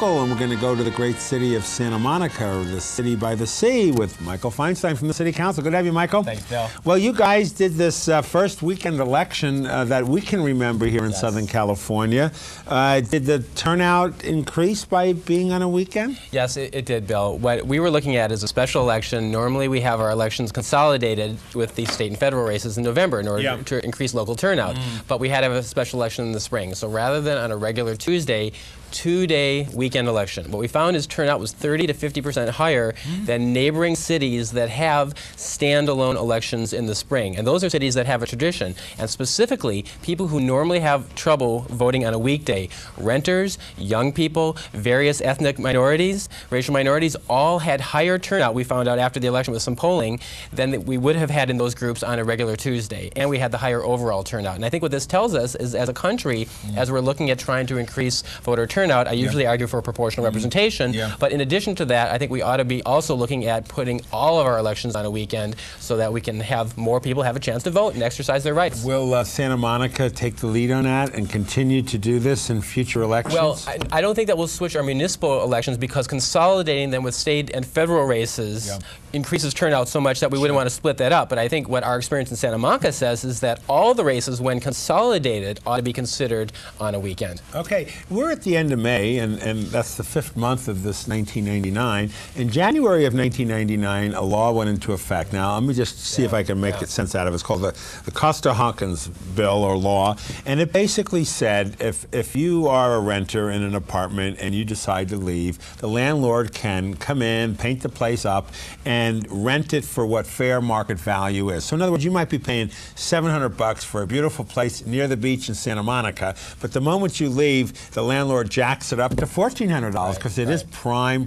local, and we're going to go to the great city of Santa Monica, the city by the sea, with Michael Feinstein from the City Council. Good to have you, Michael. Thanks, Bill. Well, you guys did this first weekend election that we can remember here in Southern California. Did the turnout increase by being on a weekend? Yes, it did, Bill. What we were looking at is a special election. Normally we have our elections consolidated with the state and federal races in November in order to increase local turnout. But we had to have a special election in the spring. So rather than on a regular Tuesday, two-day weekend election. What we found is turnout was 30 to 50% higher than neighboring cities that have standalone elections in the spring. And those are cities that have a tradition. And specifically, people who normally have trouble voting on a weekday, renters, young people, various ethnic minorities, racial minorities, all had higher turnout, we found out after the election with some polling, than we would have had in those groups on a regular Tuesday. And we had the higher overall turnout. And I think what this tells us is, as a country, as we're looking at trying to increase voter turnout, I usually argue for proportional representation, but in addition to that, I think we ought to be also looking at putting all of our elections on a weekend so that we can have more people have a chance to vote and exercise their rights. Will Santa Monica take the lead on that and continue to do this in future elections? Well, I don't think that we'll switch our municipal elections, because consolidating them with state and federal races increases turnout so much that we wouldn't want to split that up. But I think what our experience in Santa Monica says is that all the races, when consolidated, ought to be considered on a weekend. Okay, we're at the end of May, and that's the 5th month of this 1999. In January of 1999, a law went into effect. Now, let me just see if I can make sense out of it. It's called the Costa-Hawkins bill or law, and it basically said if you are a renter in an apartment and you decide to leave, the landlord can come in, paint the place up, and rent it for what fair market value is. So in other words, you might be paying $700 for a beautiful place near the beach in Santa Monica, but the moment you leave, the landlord jacks it up to $1,400 because it is prime.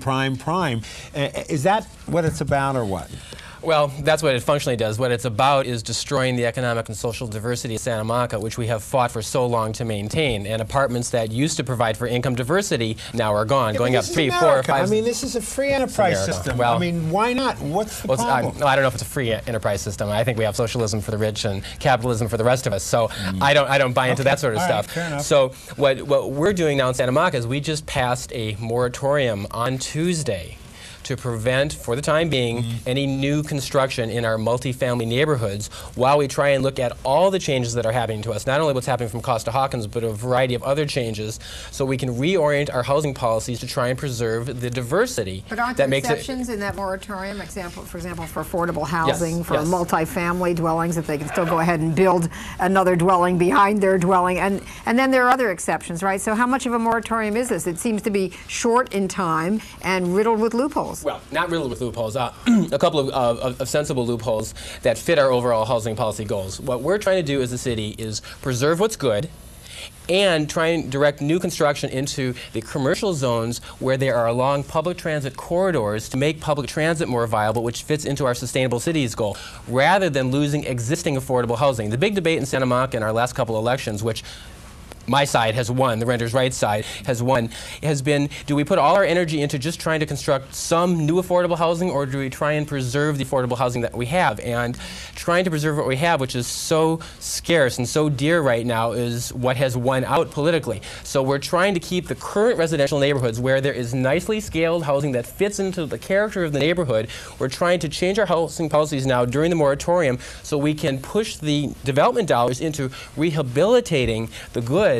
Is that what it's about, or what? Well, that's what it functionally does. What it's about is destroying the economic and social diversity of Santa Monica, which we have fought for so long to maintain. And apartments that used to provide for income diversity now are gone, going up 3, 4, 5. I mean, this is a free enterprise system. Well, I mean, why not? What's the problem? I don't know if it's a free enterprise system. I think we have socialism for the rich and capitalism for the rest of us. So I don't buy into that sort of stuff. Fair enough. So what we're doing now in Santa Monica is we just passed a moratorium on Tuesday to prevent, for the time being, any new construction in our multifamily neighborhoods while we try and look at all the changes that are happening to us, not only what's happening from Costa-Hawkins, but a variety of other changes, so we can reorient our housing policies to try and preserve the diversity. But aren't that there makes exceptions in that moratorium, for example, for affordable housing, for multifamily dwellings, that they can still go ahead and build another dwelling behind their dwelling, and then there are other exceptions, right? So how much of a moratorium is this? It seems to be short in time and riddled with loopholes. Well, not riddled with loopholes, a couple of sensible loopholes that fit our overall housing policy goals. What we're trying to do as a city is preserve what's good and try and direct new construction into the commercial zones where there are along public transit corridors to make public transit more viable, which fits into our sustainable cities goal, rather than losing existing affordable housing. The big debate in Santa Monica in our last couple elections, which my side has won, the renters' rights side has won, has been, do we put all our energy into just trying to construct some new affordable housing, or do we try and preserve the affordable housing that we have? And trying to preserve what we have, which is so scarce and so dear right now, is what has won out politically. So we're trying to keep the current residential neighborhoods where there is nicely scaled housing that fits into the character of the neighborhood. We're trying to change our housing policies now during the moratorium so we can push the development dollars into rehabilitating the good,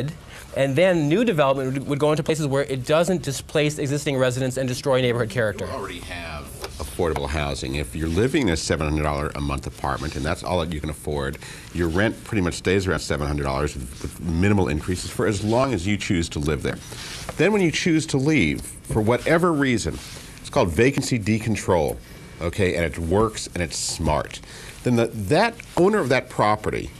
and then new development would go into places where it doesn't displace existing residents and destroy neighborhood character. You already have affordable housing. If you're living in a $700 a month apartment and that's all that you can afford, your rent pretty much stays around $700 with minimal increases for as long as you choose to live there. Then when you choose to leave, for whatever reason, it's called vacancy decontrol, okay, and it works and it's smart. Then that owner of that property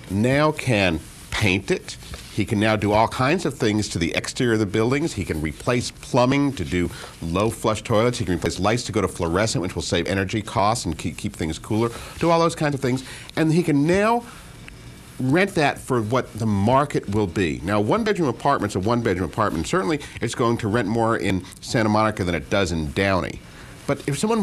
now can paint it. He can now do all kinds of things to the exterior of the buildings. He can replace plumbing to do low flush toilets. He can replace lights to go to fluorescent, which will save energy costs and keep things cooler. Do all those kinds of things. And he can now rent that for what the market will be. Now, one-bedroom apartment's a one-bedroom apartment. Certainly, it's going to rent more in Santa Monica than it does in Downey. But if someone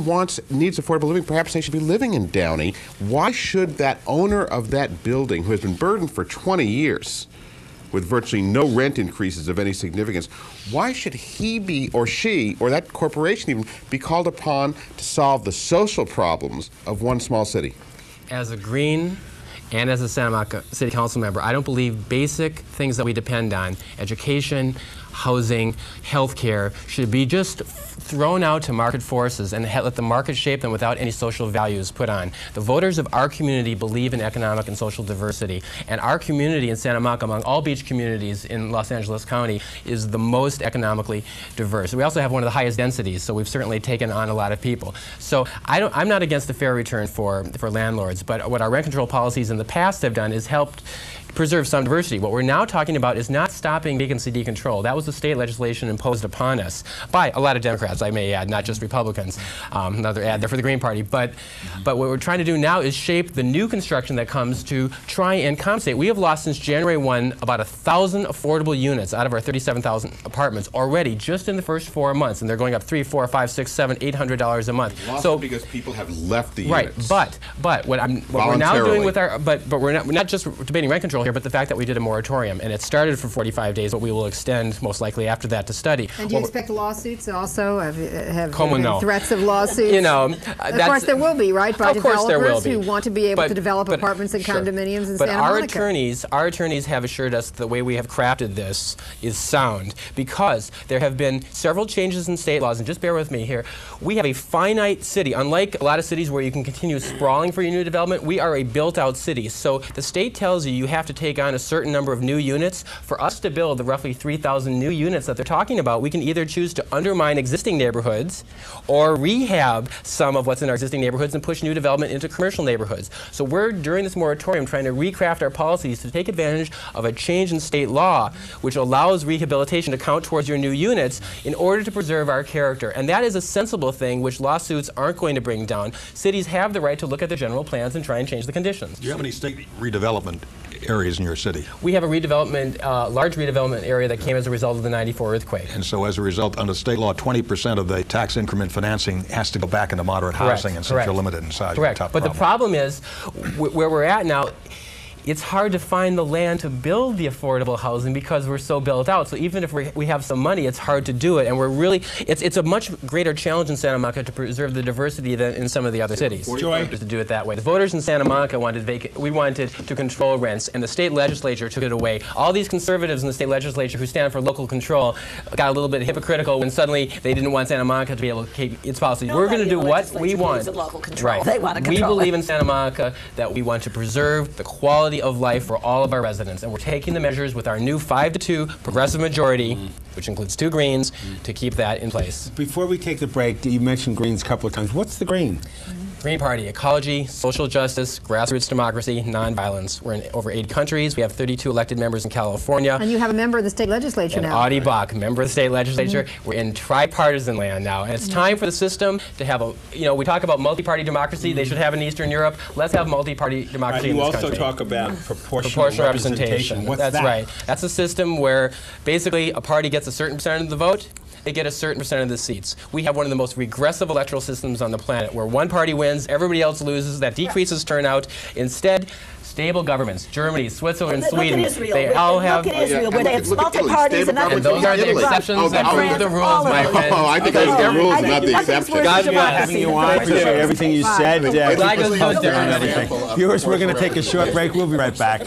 needs affordable living, perhaps they should be living in Downey. Why should that owner of that building, who has been burdened for 20 years, with virtually no rent increases of any significance. Why should he be, or she, or that corporation even, be called upon to solve the social problems of one small city? As a Green and as a Santa Monica City Council member, I don't believe basic things that we depend on, education, housing, healthcare, should be just thrown out to market forces and let the market shape them without any social values put on. The voters of our community believe in economic and social diversity, and our community in Santa Monica, among all beach communities in Los Angeles County, is the most economically diverse. We also have one of the highest densities, so we've certainly taken on a lot of people. So I'm not against the fair return for landlords, but what our rent control policies in the past have done is helped preserve some diversity. What we're now talking about is not stopping vacancy decontrol. That was the state legislation imposed upon us by a lot of Democrats, I may add, not just Republicans. Another ad there for the Green Party. But what we're trying to do now is shape the new construction that comes to try and compensate. We have lost since January 1 about 1,000 affordable units out of our 37,000 apartments already just in the first 4 months, and they're going up $300, $400, $500, $600, $700, $800 a month. Lost so because people have left the units. Right, but what we're now doing with our but we're not just debating rent control here, but the fact that we did a moratorium, and it started for 45 days, but we will extend most likely after that to study. And do you expect lawsuits also? Have no. threats of lawsuits? You know, of course there will be, right? By developers who want to be able to develop apartments and condominiums in Santa Monica. But our attorneys have assured us the way we have crafted this is sound, because there have been several changes in state laws, and just bear with me here. We have a finite city. Unlike a lot of cities where you can continue sprawling for your new development, we are a built-out city. So the state tells you have to take on a certain number of new units. For us to build the roughly 3,000 new units that they're talking about, we can either choose to undermine existing neighborhoods or rehab some of what's in our existing neighborhoods and push new development into commercial neighborhoods. So we're, during this moratorium, trying to recraft our policies to take advantage of a change in state law which allows rehabilitation to count towards your new units in order to preserve our character. And that is a sensible thing which lawsuits aren't going to bring down. Cities have the right to look at their general plans and try and change the conditions. Do you have any state redevelopment areas in your city? We have a redevelopment, large redevelopment area that came as a result of the '94 earthquake. And so as a result, under state law, 20% of the tax increment financing has to go back into moderate housing, and since you're limited in size, correct. But the problem is, where we're at now, it's hard to find the land to build the affordable housing because we're so built out. So even if we have some money, it's hard to do it. And we're really, it's a much greater challenge in Santa Monica to preserve the diversity than in some of the other cities. Joy. To do it that way. The voters in Santa Monica wanted we wanted to control rents, and the state legislature took it away. All these conservatives in the state legislature who stand for local control got a little bit hypocritical when suddenly they didn't want Santa Monica to be able to keep its policies. We're going to do what we want. Right. They want to control we believe in Santa Monica that we want to preserve the quality of life for all of our residents, and we're taking the measures with our new 5-2 progressive majority, which includes 2 Greens, to keep that in place. Before we take the break, you mentioned Greens a couple of times. What's the Green? Green Party: ecology, social justice, grassroots democracy, nonviolence. We're in over 8 countries. We have 32 elected members in California. And you have a member of the state legislature now. Audie Bach, member of the state legislature. We're in tripartisan land now, and it's time for the system to have a, we talk about multi-party democracy. They should have in Eastern Europe. Let's have multi-party democracy in this country. You also talk about proportional representation. What's That's that? right. That's a system where basically a party gets a certain percent of the vote. They get a certain percent of the seats. We have one of the most regressive electoral systems on the planet, where one party wins, everybody else loses. That decreases turnout. Instead, stable governments, Germany, Switzerland, Sweden, they all have. Look at Israel, where they have multi-parties and those are the exceptions that prove the rules, my friend. Oh, I think those are the rules, not the exceptions. God bless having you on. I appreciate everything you said. Viewers, we're going to take a short break. We'll be right back.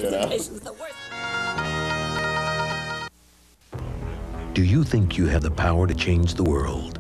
Do you think you have the power to change the world?